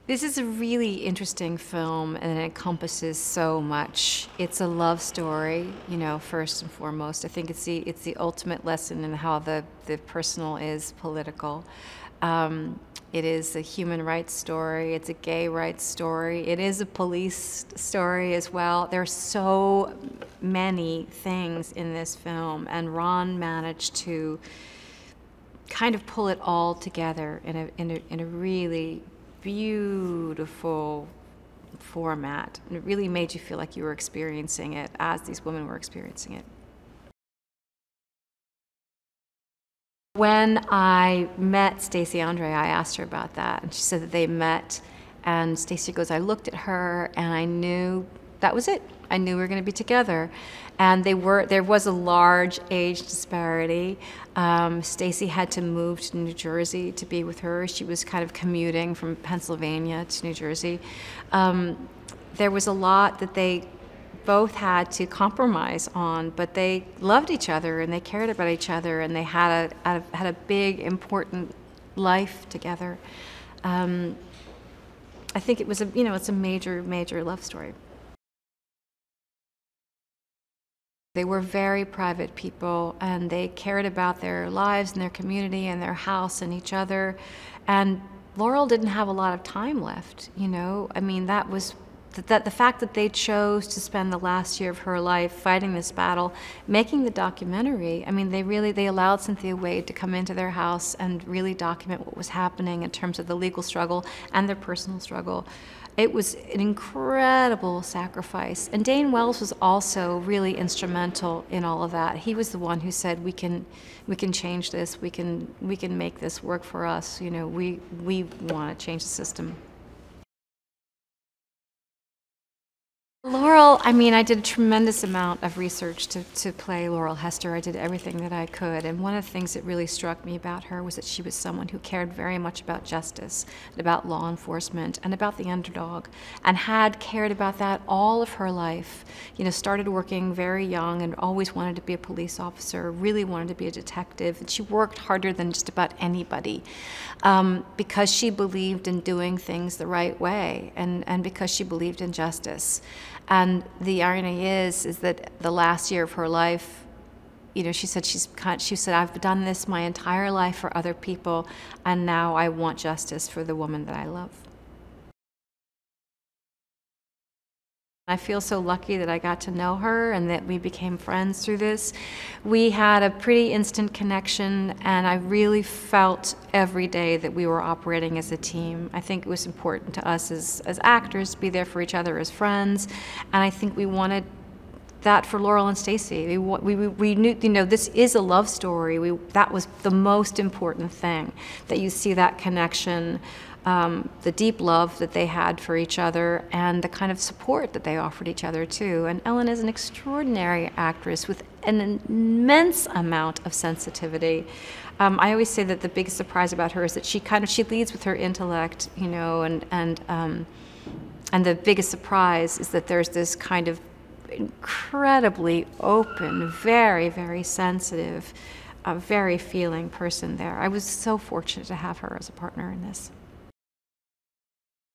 This is a really interesting film, and it encompasses so much. It's a love story, you know, first and foremost. I think it's the ultimate lesson in how the personal is political. It is a human rights story. It's a gay rights story. It is a police story as well. There are so many things in this film, and Ron managed to kind of pull it all together in a really beautiful format. And it really made you feel like you were experiencing it as these women were experiencing it. When I met Stacie Andree, I asked her about that, and she said that they met, and Stacie goes, I looked at her and I knew that was it. I knew we were going to be together. And there was a large age disparity. Stacie had to move to New Jersey to be with her. She was kind of commuting from Pennsylvania to New Jersey. There was a lot that they both had to compromise on, but they loved each other and they cared about each other, and they had a big, important life together. I think it was it's a major, major love story. They were very private people, and they cared about their lives and their community and their house and each other. And Laurel didn't have a lot of time left, you know. I mean, that was the fact that they chose to spend the last year of her life fighting this battle, making the documentary. I mean, they allowed Cynthia Wade to come into their house and really document what was happening in terms of the legal struggle and their personal struggle. It was an incredible sacrifice. And Dane Wells was also really instrumental in all of that. He was the one who said, we can change this, we can make this work for us. You know, we want to change the system. Laurel, I mean, I did a tremendous amount of research to play Laurel Hester. I did everything that I could, and one of the things that really struck me about her was that she was someone who cared very much about justice, and about law enforcement, and about the underdog, and had cared about that all of her life. You know, started working very young and always wanted to be a police officer, really wanted to be a detective, and she worked harder than just about anybody because she believed in doing things the right way, and because she believed in justice. And the irony is that the last year of her life, you know, she said, I've done this my entire life for other people, and now I want justice for the woman that I love. I feel so lucky that I got to know her and that we became friends through this. We had a pretty instant connection, and I really felt every day that we were operating as a team. I think it was important to us as actors to be there for each other as friends, and I think we wanted that for Laurel and Stacie. We knew, you know, this is a love story. That was the most important thing, that you see that connection, the deep love that they had for each other, and the kind of support that they offered each other too. And Ellen is an extraordinary actress with an immense amount of sensitivity. I always say that the biggest surprise about her is that she leads with her intellect, you know, and the biggest surprise is that there's this kind of incredibly open, very, very sensitive, very feeling person there. I was so fortunate to have her as a partner in this.